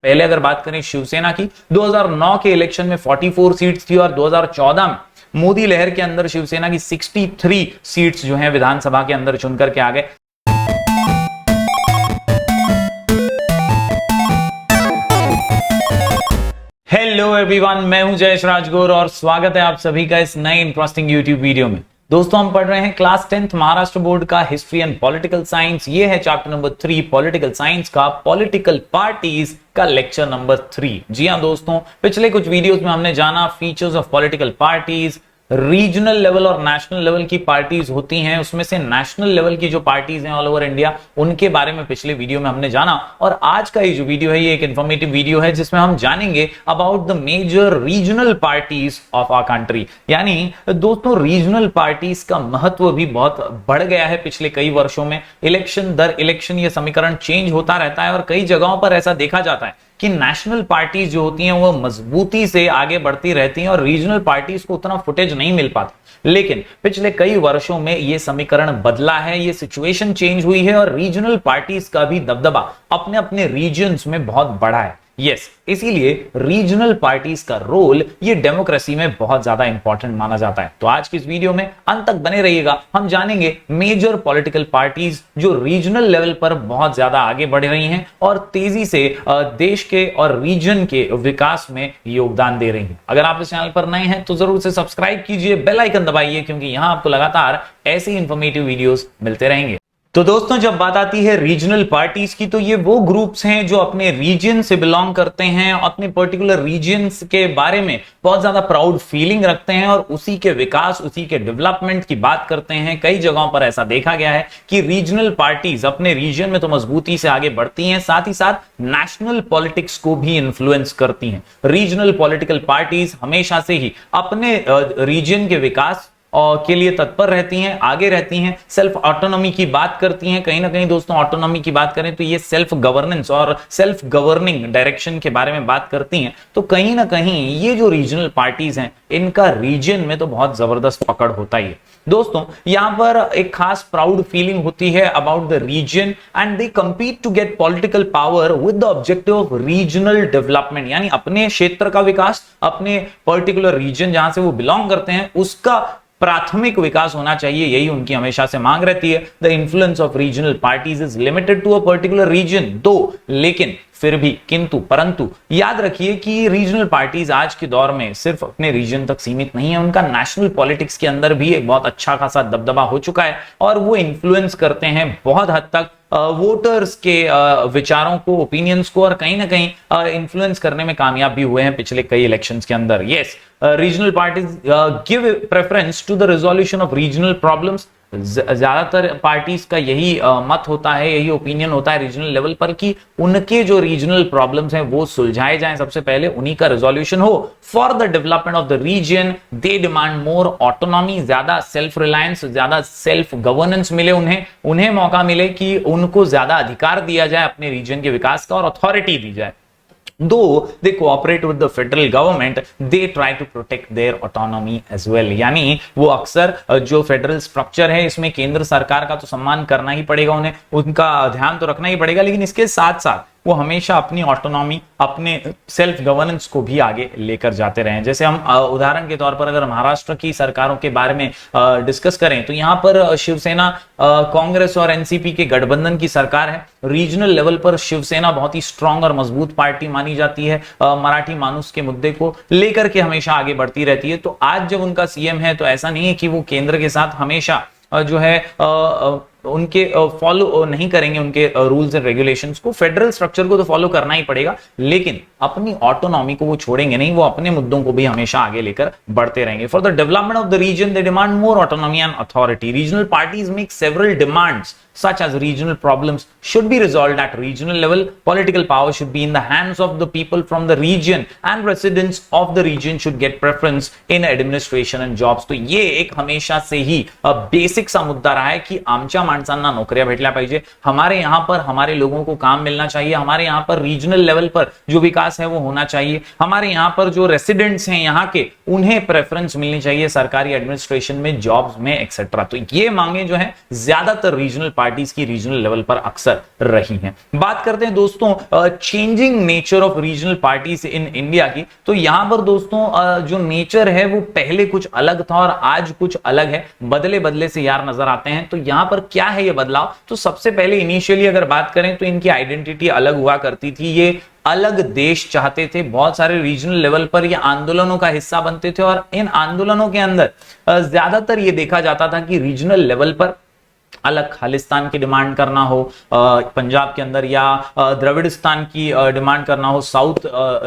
पहले अगर बात करें शिवसेना की, 2009 के इलेक्शन में 44 सीट्स थी और 2014 में मोदी लहर के अंदर शिवसेना की 63 सीट्स जो हैं विधानसभा के अंदर चुन करके आ गए। हेलो एवरीवन, मैं हूं जयेश राजगोर और स्वागत है आप सभी का इस नए इंटरेस्टिंग यूट्यूब वीडियो में। दोस्तों, हम पढ़ रहे हैं क्लास 10th महाराष्ट्र बोर्ड का हिस्ट्री एंड पॉलिटिकल साइंस। ये है चैप्टर नंबर 3 पॉलिटिकल साइंस का पॉलिटिकल पार्टीज का लेक्चर नंबर 3। जी हां दोस्तों, पिछले कुछ वीडियोस में हमने जाना features of political parties, regional level और नेशनल लेवल की पार्टीज होती हैं, उसमें से नेशनल लेवल की जो पार्टीज हैं ऑल ओवर इंडिया, उनके बारे में पिछले वीडियो में हमने जाना। और आज का ये जो वीडियो है ये एक इंफॉर्मेटिव वीडियो है जिसमें हम जानेंगे about the major regional parties of our country. यानी दोस्तों, रीजनल पार्टीज का महत्व भी बहुत बढ़ गया है पिछले कई वर्षों में। इलेक्शन दर इलेक्शन ये समीकरण चेंज होता रहता है और कई जगहों पर ऐसा देखा जाता है कि नेशनल पार्टीज जो होती हैं वो मजबूती से आगे बढ़ती रहती हैं और रीजनल पार्टीज को उतना फुटेज नहीं मिल पाता। लेकिन पिछले कई वर्षों में ये समीकरण बदला है, ये सिचुएशन चेंज हुई है और रीजनल पार्टीज का भी दबदबा अपने अपने रीजन्स में बहुत बड़ा है। यस, इसीलिए रीजनल पार्टीज का रोल ये डेमोक्रेसी में बहुत ज्यादा इंपॉर्टेंट माना जाता है। तो आज की इस वीडियो में अंत तक बने रहिएगा, हम जानेंगे मेजर पॉलिटिकल पार्टीज जो रीजनल लेवल पर बहुत ज्यादा आगे बढ़ रही हैं और तेजी से देश के और रीजन के विकास में योगदान दे रही हैं। अगर आप इस चैनल पर नए हैं तो जरूर से सब्सक्राइब कीजिए, बेल आइकन दबाइए, क्योंकि यहां आपको लगातार ऐसे इंफॉर्मेटिव वीडियोस मिलते रहेंगे। तो दोस्तों, जब बात आती है रीजनल पार्टीज की, तो ये वो ग्रुप्स हैं जो अपने रीजन से बिलोंग करते हैं, अपने पर्टिकुलर रीजन्स के बारे में बहुत ज्यादा प्राउड फीलिंग रखते हैं और उसी के विकास, उसी के डेवलपमेंट की बात करते हैं। कई जगहों पर ऐसा देखा गया है कि रीजनल पार्टीज अपने रीजन में तो मजबूती से आगे बढ़ती हैं, साथ ही साथ नेशनल पॉलिटिक्स को भी इन्फ्लुएंस करती हैं। रीजनल पॉलिटिकल पार्टीज हमेशा से ही अपने रीजन के विकास के लिए तत्पर रहती हैं, आगे रहती हैं, सेल्फ ऑटोनॉमी की बात करती हैं। कहीं ना कहीं दोस्तों, ऑटोनॉमी की बात करें तो ये सेल्फ गवर्नेंस और सेल्फ गवर्निंग डायरेक्शन के बारे में बात करती हैं। तो कहीं ना कहीं ये जो रीजनल पार्टीज हैं, इनका रीजन में तो बहुत जबरदस्त पकड़ होता ही है। दोस्तों, यहां पर एक खास प्राउड फीलिंग होती है about the region and they compete to get political power with the objective of regional development. यानी अपने क्षेत्र का विकास, अपने पर्टिकुलर रीजन जहां से वो बिलोंग करते हैं उसका प्राथमिक विकास होना चाहिए, यही उनकी हमेशा से मांग रहती है। The influence of regional parties is limited to a particular region though, लेकिन फिर भी परंतु याद रखिए कि रीजनल पार्टीज आज के दौर में सिर्फ अपने रीजन तक सीमित नहीं है, उनका नेशनल पॉलिटिक्स के अंदर भी एक बहुत अच्छा खासा दबदबा हो चुका है और वो इन्फ्लुएंस करते हैं बहुत हद तक वोटर्स के विचारों को, ओपिनियंस को, और कहीं ना कहीं इन्फ्लुएंस करने में कामयाब भी हुए हैं पिछले कई इलेक्शंस के अंदर। Yes, regional parties give preference to the resolution of regional problems. ज्यादातर पार्टीज का यही मत होता है, यही ओपिनियन होता है रीजनल लेवल पर कि उनके जो रीजनल प्रॉब्लम्स हैं वो सुलझाए जाएं, सबसे पहले उन्हीं का रिजोल्यूशन हो। For the development of the region they demand more autonomy, ज्यादा सेल्फ रिलायंस, ज्यादा सेल्फ गवर्नेंस मिले उन्हें मौका मिले कि उनको ज्यादा अधिकार दिया जाए अपने रीजन के विकास का और अथॉरिटी दी जाए। Though they cooperate with the federal government, they try to protect their autonomy as well। यानी वो अक्सर जो फेडरल स्ट्रक्चर है इसमें केंद्र सरकार का तो सम्मान करना ही पड़ेगा, उन्हें उनका ध्यान तो रखना ही पड़ेगा, लेकिन इसके साथ साथ वो हमेशा अपनी ऑटोनॉमी, अपने सेल्फ गवर्नेंस को भी आगे लेकर जाते रहे। जैसे हम उदाहरण के तौर पर अगर महाराष्ट्र की सरकारों के बारे में डिस्कस करें तो यहां पर शिवसेना, कांग्रेस और एनसीपी के गठबंधन की सरकार है। रीजनल लेवल पर शिवसेना बहुत ही स्ट्रांग और मजबूत पार्टी मानी जाती है, मराठी मानुस के मुद्दे को लेकर के हमेशा आगे बढ़ती रहती है। तो आज जब उनका सीएम है तो ऐसा नहीं है कि वो केंद्र के साथ हमेशा जो है उनके फॉलो नहीं करेंगे, उनके रूल्स एंड रेगुलेशंस को, फेडरल स्ट्रक्चर को तो फॉलो करना ही पड़ेगा, लेकिन अपनी ऑटोनॉमी को वो छोड़ेंगे नहीं, वो अपने मुद्दों को भी हमेशा आगे लेकर बढ़ते रहेंगे। For the development of the region they demand more autonomy and authority. Regional parties make several demands such as regional problems should be resolved at regional level. Political power should be in the hands of the people from the region and residents of the region should get preference in administration and jobs. तो ये एक हमेशा से ही basic सा मुद्दा रहा है कि आमच्या माणसांना नोकऱ्या भेटल्या पाहिजे, हमारे यहाँ पर हमारे लोगों को काम मिलना चाहिए, हमारे यहाँ पर रीजनल लेवल पर जो विकास है वो होना चाहिए, हमारे यहाँ पर जो रेसिडेंट्स हैं यहाँ के उन्हें प्रेफरेंस मिलनी चाहिए सरकारी एडमिनिस्ट्रेशन में, जॉब्स में, एक्सेट्रा। तो ये मांगे जो है ज्यादातर रीजनल पार्टीज की रीजनल लेवल पर अक्सर रही हैं। बात करते हैं दोस्तों changing nature of regional parties in India की, तो यहां पर दोस्तों जो नेचर है वो पहले कुछ अलग था और आज कुछ अलग है, बदले बदले से यार नजर आते हैं। तो यहां पर क्या है ये बदलाव, तो सबसे पहले इनिशियली अगर बात करें तो इनकी आइडेंटिटी अलग हुआ करती थी, ये अलग देश चाहते थे, बहुत सारे रीजनल लेवल पर ये आंदोलनों का हिस्सा बनते थे और इन आंदोलनों के अंदर ज्यादातर ये देखा जाता था कि रीजनल लेवल पर अलग खालिस्तान की डिमांड करना हो पंजाब के अंदर, या द्रविड़स्तान की डिमांड करना हो साउथ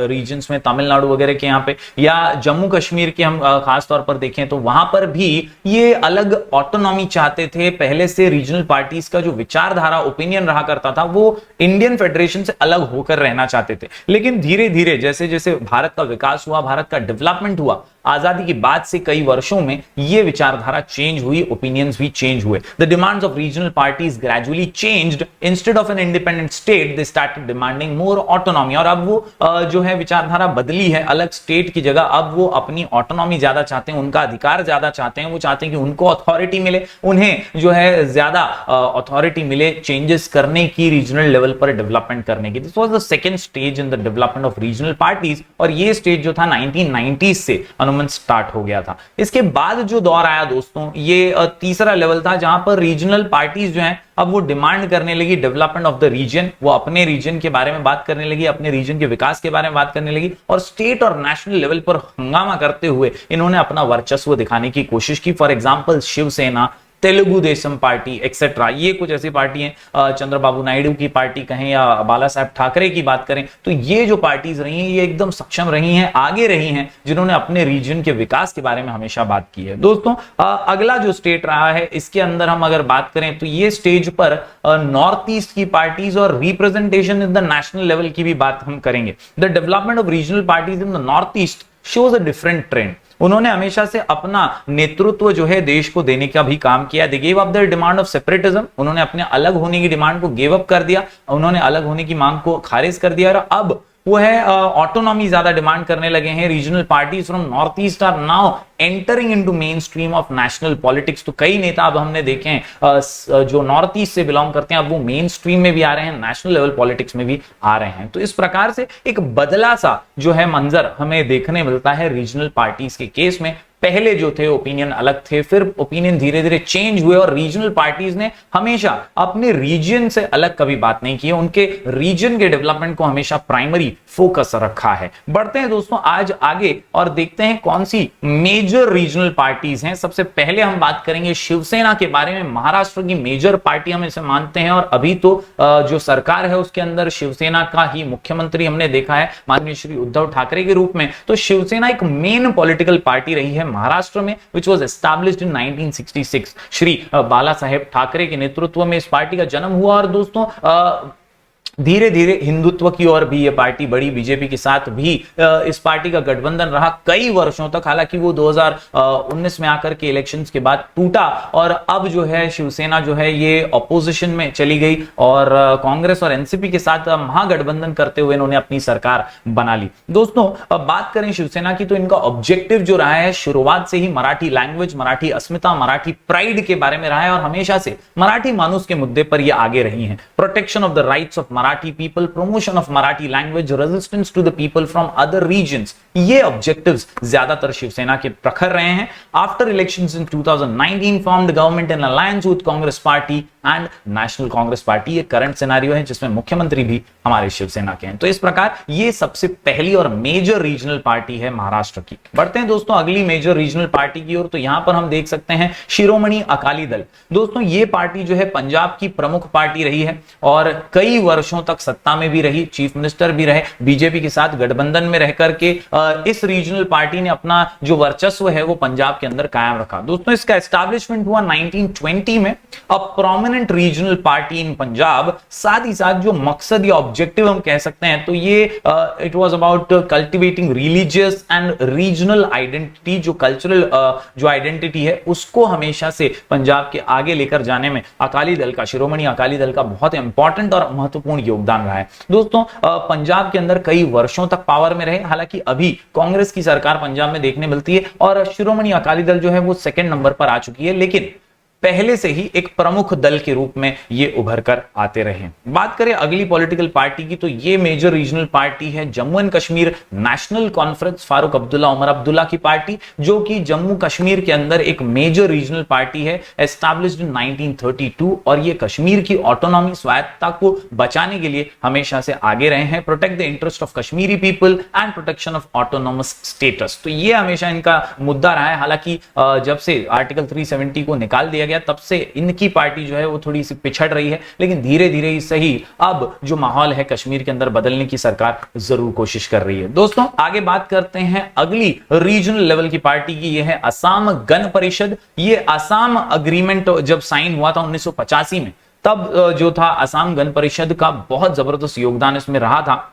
रीजन्स में, तमिलनाडु वगैरह के यहाँ पे, या जम्मू कश्मीर के हम खास तौर पर देखें तो वहां पर भी ये अलग ऑटोनॉमी चाहते थे। पहले से रीजनल पार्टीज का जो विचारधारा ओपिनियन रहा करता था वो इंडियन फेडरेशन से अलग होकर रहना चाहते थे। लेकिन धीरे धीरे जैसे जैसे भारत का विकास हुआ, भारत का डेवलपमेंट हुआ, आजादी के बाद से कई वर्षों में ये विचारधारा चेंज हुई, ओपिनियंस भी चेंज हुए। The demands of regional parties gradually changed, instead of an independent state they started demanding more autonomy. और अब वो जो है विचारधारा बदली है, अलग स्टेट की जगह अब वो अपनी ऑटोनॉमी ज्यादा चाहते हैं, उनका अधिकार ज्यादा चाहते हैं, वो चाहते हैं कि उनको अथॉरिटी मिले, उन्हें जो है ज्यादा अथॉरिटी मिले चेंजेस करने की, रीजनल लेवल पर डेवलपमेंट करने की। This was the second stage in the development of regional parties, और ये स्टेज जो था 1990s से स्टार्ट हो गया था। इसके बाद जो दौर आया दोस्तों, ये तीसरा लेवल था जहां पर रीजनल पार्टीज जो हैं अब वो डिमांड करने लगी डेवलपमेंट ऑफ द रीजन, वो अपने रीजन के बारे में बात करने लगी, अपने रीजन के विकास के बारे में बात करने लगी, और स्टेट और नेशनल लेवल पर हंगामा करते हुए इन्होंने अपना वर्चस्व दिखाने की कोशिश की। For example Shiv Sena, Telugu Desam party etcetera, ये कुछ ऐसी पार्टी हैं, चंद्रबाबू नायडू की पार्टी कहें या बाला साहब ठाकरे की बात करें, तो ये जो पार्टीज रही हैं ये एकदम सक्षम रही हैं, आगे रही हैं, जिन्होंने अपने रीजन के विकास के बारे में हमेशा बात की है। दोस्तों अगला जो स्टेट रहा है इसके अंदर हम अगर बात करें तो ये स्टेज पर नॉर्थ ईस्ट की पार्टीज और representation in the national level की भी बात हम करेंगे। The development of regional parties in the north east shows a different trend. उन्होंने हमेशा से अपना नेतृत्व जो है देश को देने का भी काम किया। They gave up the demand of separatism, उन्होंने अपने अलग होने की डिमांड को गिव अप कर दिया, उन्होंने अलग होने की मांग को खारिज कर दिया, और अब वो है ऑटोनॉमी ज्यादा डिमांड करने लगे हैं। Regional parties from north east are now entering into mainstream of national politics. तो कई नेता अब हमने देखे हैं जो नॉर्थ ईस्ट से बिलोंग करते हैं, अब वो मेन स्ट्रीम में भी आ रहे हैं, नेशनल लेवल पॉलिटिक्स में भी आ रहे हैं। तो इस प्रकार से एक बदला सा जो है मंजर हमें देखने मिलता है रीजनल पार्टीज के केस में। पहले जो थे ओपिनियन अलग थे, फिर ओपिनियन धीरे धीरे चेंज हुए, और रीजनल पार्टीज ने हमेशा अपने रीजन से अलग कभी बात नहीं की है, उनके रीजन के डेवलपमेंट को हमेशा प्राइमरी फोकस रखा है। बढ़ते हैं दोस्तों आज आगे और देखते हैं कौन सी मेजर रीजनल पार्टीज हैं। सबसे पहले हम बात करेंगे शिवसेना के बारे में। महाराष्ट्र की मेजर पार्टी हम इसे मानते हैं, और अभी तो जो सरकार है उसके अंदर शिवसेना का ही मुख्यमंत्री हमने देखा है माननीय श्री उद्धव ठाकरे के रूप में। तो शिवसेना एक मेन पॉलिटिकल पार्टी रही है महाराष्ट्र में, which was established in 1966। Shri बाला साहेब ठाकरे के नेतृत्व में इस पार्टी का जन्म हुआ, और दोस्तों धीरे धीरे हिंदुत्व की ओर भी ये पार्टी बढ़ी। बीजेपी के साथ भी इस पार्टी का गठबंधन रहा कई वर्षों तक, हालांकि वो 2019 में आकर के इलेक्शंस के बाद टूटा, और अब जो है शिवसेना जो है ये ऑपोजिशन में चली गई, और कांग्रेस और एनसीपी के साथ महागठबंधन करते हुए इन्होंने अपनी सरकार बना ली। दोस्तों अब बात करें शिवसेना की, तो इनका ऑब्जेक्टिव जो रहा है शुरुआत से ही मराठी लैंग्वेज, मराठी अस्मिता, मराठी प्राइड के बारे में रहा है, और हमेशा से मराठी मानुस के मुद्दे पर ये आगे रही हैं। Protection of the rights of Marathi people, promotion of Marathi language, resistance to the people from other regions, ये ऑब्जेक्टिव्स ज्यादातर शिवसेना के प्रखर रहे हैं। After elections in 2019 formed government in alliance with Congress party and national Congress party. ये current scenario है जिसमें मुख्यमंत्री भी हमारे शिवसेना के हैं। तो इस प्रकार ये सबसे पहली और मेजर रीजनल पार्टी है महाराष्ट्र की। बढ़ते हैं दोस्तों अगली मेजर रीजनल पार्टी की ओर, तो यहां पर हम देख सकते हैं शिरोमणि अकाली दल। दोस्तों ये पार्टी जो है पंजाब की प्रमुख पार्टी रही है, और कई वर्षों तक सत्ता में भी रही, चीफ मिनिस्टर भी रहे, बीजेपी के साथ गठबंधन में रह करके इस रीजनल पार्टी ने अपना जो वर्चस्व है वो पंजाब के अंदर कायम रखा। दोस्तों इसका एस्टैब्लिशमेंट हुआ 1920 में, अ प्रोमिनेंट रीजनल पार्टी इन पंजाब। साथ ही साथ जो मकसद या ऑब्जेक्टिव हम कह सकते हैं तो ये it was about cultivating religious and regional identity. जो कल्चरल जो आइडेंटिटी है उसको हमेशा से पंजाब के आगे लेकर जाने में अकाली दल का, शिरोमणि अकाली दल का बहुत इंपॉर्टेंट और महत्वपूर्ण योगदान रहा है। दोस्तों पंजाब के अंदर कई वर्षों तक पावर में रहे, हालांकि अभी कांग्रेस की सरकार पंजाब में देखने मिलती है और शिरोमणि अकाली दल जो है वो सेकंड नंबर पर आ चुकी है, लेकिन पहले से ही एक प्रमुख दल के रूप में ये उभर कर आते रहे। बात करें अगली पॉलिटिकल पार्टी की, तो ये मेजर रीजनल पार्टी है Jammu and Kashmir national conference, Farooq Abdullah Omar Abdullah की पार्टी, जो कि जम्मू कश्मीर के अंदर एक मेजर रीजनल पार्टी है, एस्टैब्लिश्ड इन 1932, और ये कश्मीर की ऑटोनॉमी, स्वायत्तता को बचाने के लिए हमेशा से आगे रहे हैं, protect the interest of Kashmiri people and protection of autonomous status. तो ये हमेशा इनका मुद्दा रहा है। हालांकि जब से आर्टिकल 370 को निकाल दिया गया तब से इनकी पार्टी जो है वो थोड़ी सी पिछड़ रही है, लेकिन धीरे धीरे ही सही अब जो माहौल है कश्मीर के अंदर बदलने की सरकार जरूर कोशिश कर रही है। दोस्तों आगे बात करते हैं अगली रीजनल लेवल की पार्टी की, ये है असम गण परिषद। ये असम अग्रीमेंट जब साइन हुआ था 1985 में, तब जो था असम गण परिषद का बहुत जबरदस्त योगदान इसमें रहा था।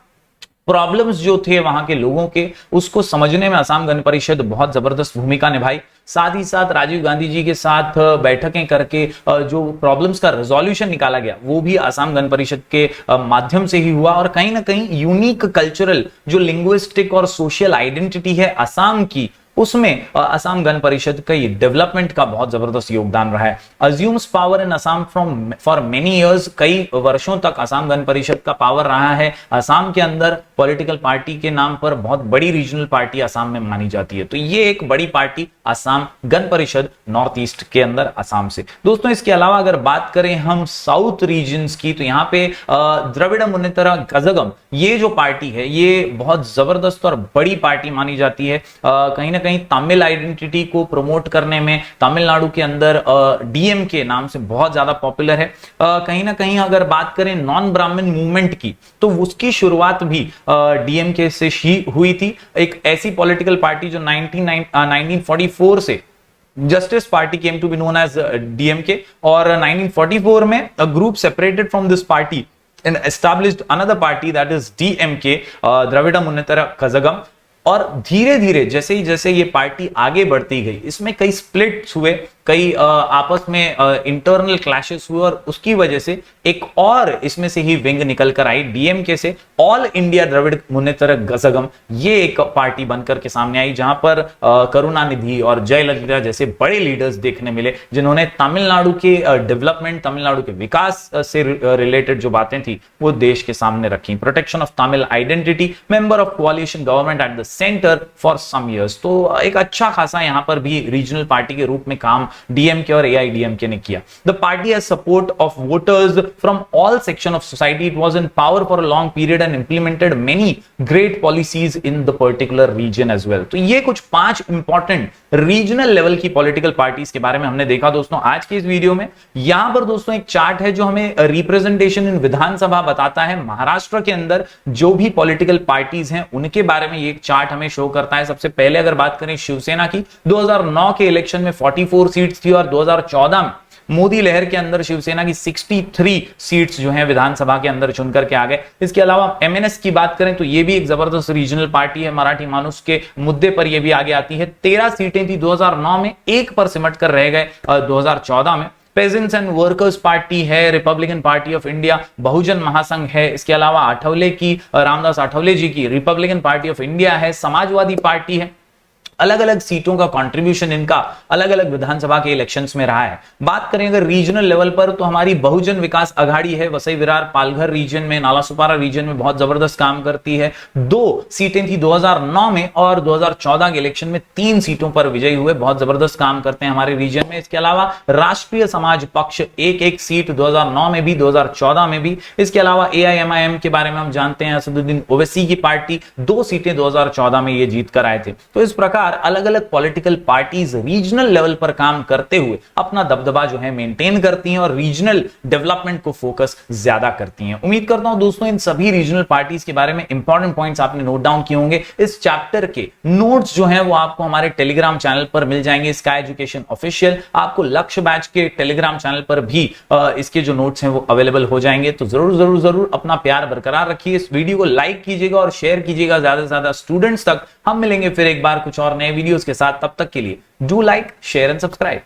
प्रॉब्लम्स जो थे वहां के लोगों के, उसको समझने में असम गण परिषद बहुत जबरदस्त भूमिका निभाई। साथ ही साथ राजीव गांधी जी के साथ बैठकें करके जो प्रॉब्लम्स का रिजोल्यूशन निकाला गया वो भी असम गण परिषद के माध्यम से ही हुआ। और कहीं ना कहीं यूनिक कल्चरल जो लिंग्विस्टिक और सोशल आइडेंटिटी है असम की, उसमें असम गण परिषद का डेवलपमेंट का बहुत जबरदस्त योगदान रहा है। Assumes power in Assam from for many years, कई वर्षों तक असम गण परिषद का पावर रहा है। असम के अंदर पॉलिटिकल पार्टी के नाम पर बहुत बड़ी रीजनल पार्टी असम में मानी जाती है। तो ये एक बड़ी party Assam Gana Parishad north east के अंदर असम से। दोस्तों इसके अलावा अगर बात करें हम साउथ रीजन्स की, तो यहाँ पे द्रविड़ मुन्नेत्र कज़गम, ये जो पार्टी है ये बहुत जबरदस्त और बड़ी पार्टी मानी जाती है। कहीं ना कहीं तमिल आइडेंटिटी को प्रमोट करने में तमिलनाडु के अंदर डीएमके नाम से बहुत ज्यादा पॉपुलर है। कहीं ना कहीं अगर बात करें नॉन ब्राह्मण मूवमेंट की, तो उसकी शुरुआत भी डीएमके से ही हुई थी। एक ऐसी पॉलिटिकल पार्टी जो 1944 से Justice Party came to be known as DMK, और 1944 में a group separated from this party and established another party that is DMK, Dravida Munnetra Kazhagam. और धीरे धीरे जैसे ये पार्टी आगे बढ़ती गई, इसमें कई स्प्लिट्स हुए, कई आपस में इंटरनल क्लैशेस हुए, और उसकी वजह से एक और इसमें से ही विंग निकल कर आई डीएमके से, ऑल इंडिया द्रविड़ मुन्नेत्र कज़गम। ये एक पार्टी बनकर के सामने आई जहां पर करुणानिधि और जयललिता जैसे बड़े लीडर्स देखने मिले, जिन्होंने तमिलनाडु के डेवलपमेंट, तमिलनाडु के विकास से रिलेटेड जो बातें थी वो देश के सामने रखी। Protection of Tamil identity, member of coalition government at the centre for some years. तो एक अच्छा खासा यहां पर भी रीजनल पार्टी के रूप में काम डीएमके और एआईडीएमके ने किया। The party has support of voters from all section of society, it was in power for a long period and implemented many great policies in the particular region as well. तो ये कुछ 5 important regional level की political parties के बारे में हमने देखा दोस्तों आज की इस वीडियो में। यहां पर दोस्तों एक चार्ट है जो हमें रिप्रेजेंटेशन इन विधानसभा बताता है। महाराष्ट्र के अंदर जो भी पॉलिटिकल पार्टीज हैं उनके बारे में ये एक चार्ट हमें शो करता है। सबसे पहले अगर बात करें शिवसेना की, 2009 के इलेक्शन में 44 सीट्स थी, और 2014 में मोदी लहर के अंदर शिवसेना की 63 सीट्स जो हैं विधानसभा के अंदर चुनकर के आ गए। इसके अलावा एमएनएस की बात करें तो ये भी एक जबरदस्त रीजनल पार्टी है, मराठी मानुस के मुद्दे पर ये भी आगे आती है। 13 सीटें थी 2009 में, 1 पर सिमट कर रह गए 2014 में। पेजेंट्स एंड वर्कर्स पार्टी है, रिपब्लिकन पार्टी ऑफ इंडिया, बहुजन महासंघ है। इसके अलावा आठवले की, रामदास आठवले जी की रिपब्लिकन पार्टी ऑफ इंडिया है, समाजवादी पार्टी है। अलग अलग सीटों का कंट्रीब्यूशन इनका अलग अलग विधानसभा के इलेक्शंस में रहा है। बात करें अगर रीजनल लेवल पर, तो हमारी बहुजन विकास अघाड़ी है, वसई विरार पालघर रीजन में, नालासोपारा रीजन में बहुत जबरदस्त काम करती है। 2 सीटें थी 2009 में, और 2014 के इलेक्शन में 3 सीटों पर विजयी हुए, बहुत जबरदस्त काम करते हैं हमारे रीजन में। इसके अलावा राष्ट्रीय समाज पक्ष 1 सीट 2009 में भी, 2014 में भी। इसके अलावा एआईएमआईएम के बारे में हम जानते हैं, असदुद्दीन ओवैसी की पार्टी 2 सीटें 2014 में ये जीत कर आए थे। तो इस प्रकार अलग अलग पॉलिटिकल पार्टीज रीजनल लेवल पर काम करते हुए अपना दबदबा जो है मेंटेन करती हैं, और रीजनल डेवलपमेंट को फोकस ज्यादा करती हैं। उम्मीद करता हूं दोस्तों इन सभी रीजनल पार्टीज के बारे में इंपॉर्टेंट पॉइंट्स आपने नोट डाउन किए होंगे। इस चैप्टर के नोट्स जो हैं वो आपको हमारे टेलीग्राम चैनल पर मिल जाएंगे, स्काई एजुकेशन ऑफिशियल। आपको लक्ष्य बैच के टेलीग्राम चैनल पर भी इसके जो नोट्स हैं वो अवेलेबल हो जाएंगे। तो जरूर जरूर जरूर अपना प्यार बरकरार रखिए, इस वीडियो को लाइक कीजिएगा और शेयर कीजिएगा ज्यादा से ज्यादा स्टूडेंट्स तक। हम मिलेंगे फिर एक बार कुछ और नए वीडियोस के साथ, तब तक के लिए do like, share and subscribe.